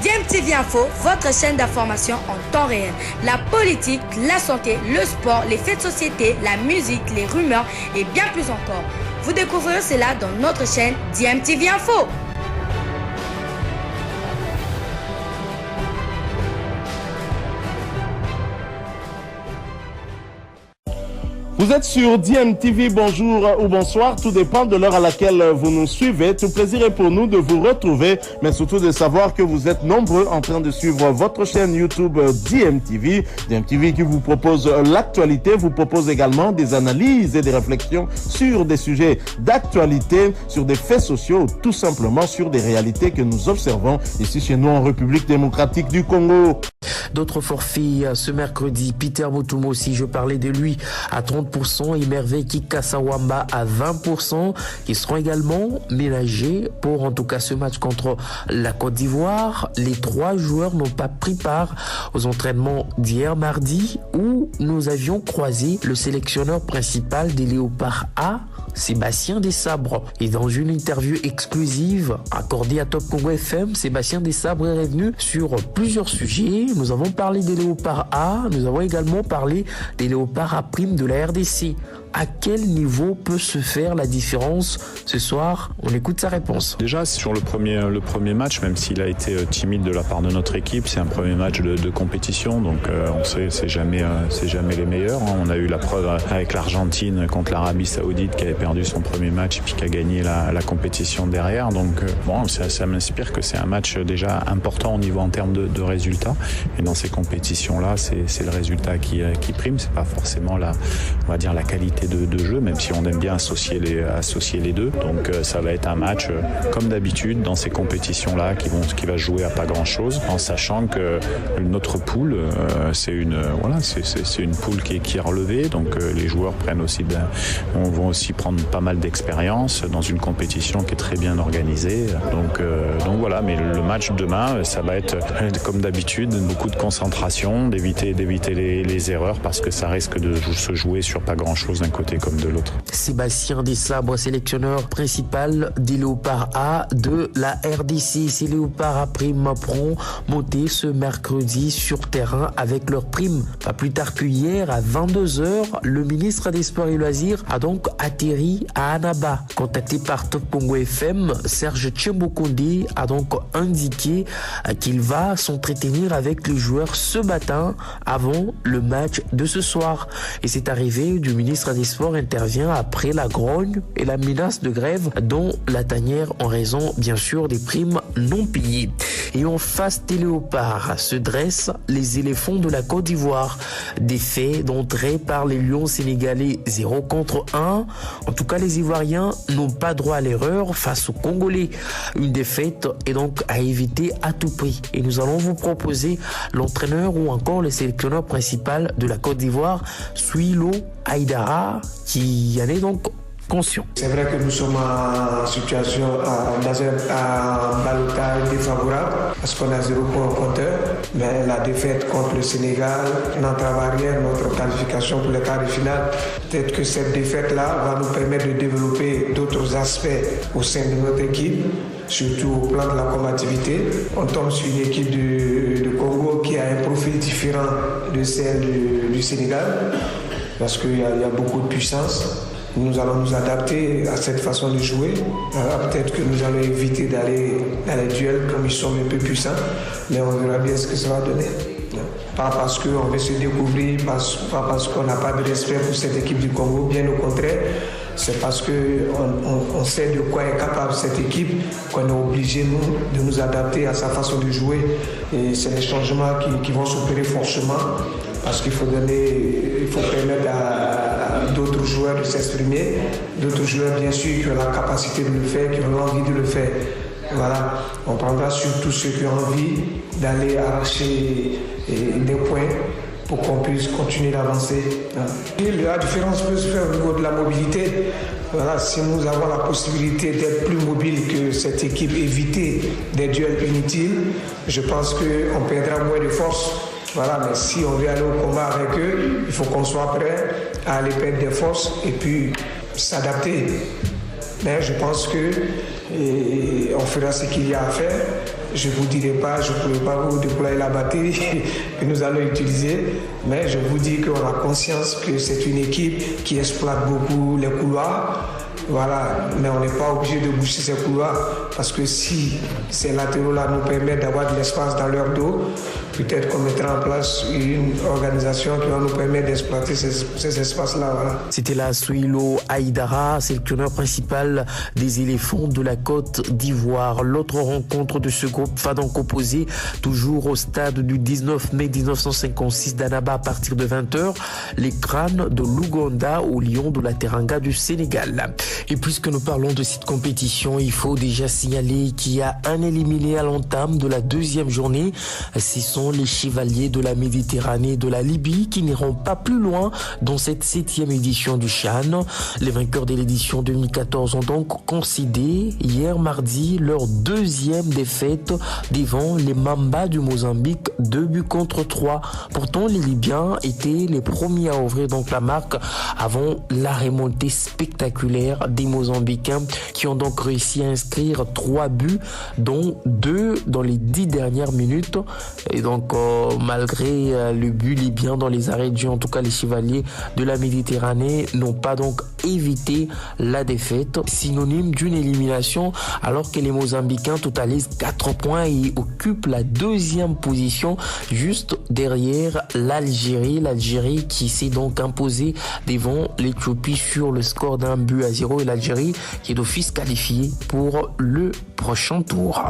DMTV Info, votre chaîne d'information en temps réel. La politique, la santé, le sport, les faits de société, la musique, les rumeurs et bien plus encore. Vous découvrirez cela dans notre chaîne DMTV Info. Vous êtes sur DMTV, bonjour ou bonsoir, tout dépend de l'heure à laquelle vous nous suivez. Tout plaisir est pour nous de vous retrouver, mais surtout de savoir que vous êtes nombreux en train de suivre votre chaîne YouTube DMTV. DMTV qui vous propose l'actualité, vous propose également des analyses et des réflexions sur des sujets d'actualité, sur des faits sociaux, tout simplement sur des réalités que nous observons ici chez nous en République démocratique du Congo. D'autres forfaits ce mercredi, Peter Mutumo, si je parlais de lui, à 30% et Merveille Kikasawamba à 20%, qui seront également ménagés pour en tout cas ce match contre la Côte d'Ivoire. Les 3 joueurs n'ont pas pris part aux entraînements d'hier mardi où nous avions croisé le sélectionneur principal des Léopards A, Sébastien Desabres. Et dans une interview exclusive accordée à Top Congo FM, Sébastien Desabres est revenu sur plusieurs sujets. Nous avons parlé des Léopards A, nous avons également parlé des Léopards A' de la RDC. À quel niveau peut se faire la différence ce soir? On écoute sa réponse. Déjà sur le premier match, même s'il a été timide de la part de notre équipe, c'est un premier match de compétition, donc on sait c'est jamais les meilleurs. On a eu la preuve avec l'Argentine contre l'Arabie Saoudite qui avait perdu son premier match et puis qui a gagné la compétition derrière. Donc bon, ça m'inspire que c'est un match déjà important au niveau en termes de résultats. Et dans ces compétitions-là, c'est le résultat qui prime. C'est pas forcément on va dire la qualité de jeu, même si on aime bien associer les deux. Donc ça va être un match comme d'habitude dans ces compétitions-là qui va jouer à pas grand-chose, en sachant que notre poule, c'est une poule qui est relevée. Donc les joueurs vont aussi prendre pas mal d'expérience dans une compétition qui est très bien organisée. Donc voilà, mais le match demain, ça va être comme d'habitude, beaucoup de concentration, d'éviter les erreurs parce que ça risque de se jouer sur pas grand-chose d'un côté comme de l'autre. Sébastien Desabres, sélectionneur principal des Léopards A de la RDC. Ces Léopards A' pourront monter ce mercredi sur terrain avec leur prime. Pas plus tard que hier, à 22h, le ministre des Sports et Loisirs a donc atterri à Annaba. Contacté par Top Congo FM, Serge Tchembokonde a donc indiqué qu'il va s'entretenir avec les joueurs ce matin avant le match de ce soir. Et cette arrivée du ministre des Sports intervient après la grogne et la menace de grève dont la tanière en raison bien sûr des primes non payées. Et en face des Léopards se dressent les éléphants de la Côte d'Ivoire. Défaits d'entrée par les Lions sénégalais 0-1. En tout cas, les Ivoiriens n'ont pas droit à l'erreur face aux Congolais. Une défaite est donc à éviter à tout prix. Et nous allons vous proposer l'entraîneur ou encore le sélectionneur principal de la Côte d'Ivoire, Suilo Aïdara, qui en est donc conscient. C'est vrai que nous sommes en situation, dans un ballottage défavorable, parce qu'on a 0 point au compteur, mais la défaite contre le Sénégal n'entrave à rien notre qualification pour le quart de finale. Peut-être que cette défaite-là va nous permettre de développer d'autres aspects au sein de notre équipe, surtout au plan de la combativité. On tombe sur une équipe de Congo qui a un profil différent de celle du Sénégal, parce qu'il y a beaucoup de puissance. Nous allons nous adapter à cette façon de jouer. Peut-être que nous allons éviter d'aller dans les duels comme ils sont un peu puissants, mais on verra bien ce que ça va donner. Pas parce qu'on veut se découvrir, pas parce qu'on n'a pas de respect pour cette équipe du Congo, bien au contraire. C'est parce qu'on sait de quoi est capable cette équipe qu'on est obligé, nous, de nous adapter à sa façon de jouer. Et c'est des changements qui vont s'opérer forcément parce qu'il faut permettre à d'autres joueurs de s'exprimer, d'autres joueurs bien sûr qui ont la capacité de le faire, qui ont l'envie de le faire. Voilà, on prendra surtout ceux qui ont envie d'aller arracher des points pour qu'on puisse continuer d'avancer. La différence peut se faire au niveau de la mobilité. Voilà, si nous avons la possibilité d'être plus mobile que cette équipe, éviter des duels inutiles, je pense qu'on perdra moins de force. Voilà, mais si on veut aller au combat avec eux, il faut qu'on soit prêt à aller perdre des forces et puis s'adapter. Mais je pense qu'on fera ce qu'il y a à faire je ne vous dirai pas, je ne pourrai pas vous déployer la batterie que nous allons utiliser, mais je vous dis qu'on a conscience que c'est une équipe qui exploite beaucoup les couloirs. Voilà, mais on n'est pas obligé de boucher ces couloirs parce que si ces latéraux-là nous permettent d'avoir de l'espace dans leur dos, peut-être qu'on mettra en place une organisation qui va nous permettre d'exploiter ces espaces-là. Voilà. C'était là Souilo Aïdara, sélectionneur principal des éléphants de la Côte d'Ivoire. L'autre rencontre de ce groupe va donc opposer toujours au stade du 19 mai 1956 d'Annaba à partir de 20h, les crânes de l'Ouganda aux Lions de la Teranga du Sénégal. Et puisque nous parlons de cette compétition, il faut déjà signaler qu'il y a un éliminé à l'entame de la deuxième journée. Ce sont les chevaliers de la Méditerranée de la Libye qui n'iront pas plus loin dans cette 7e édition du CHAN. Les vainqueurs de l'édition 2014 ont donc concédé hier mardi leur deuxième défaite devant les Mamba du Mozambique, 2-3. Pourtant, les Libyens étaient les premiers à ouvrir donc la marque avant la remontée spectaculaire des Mozambicains qui ont donc réussi à inscrire 3 buts, dont 2 dans les 10 dernières minutes. Et donc, malgré le but libyen dans les arrêts de jeu, en tout cas les chevaliers de la Méditerranée n'ont pas donc évité la défaite, synonyme d'une élimination, alors que les Mozambicains totalisent 4 points et occupent la 2e position juste derrière l'Algérie qui s'est donc imposée devant l'Éthiopie sur le score d'1-0, et l'Algérie qui est d'office qualifiée pour le prochain tour.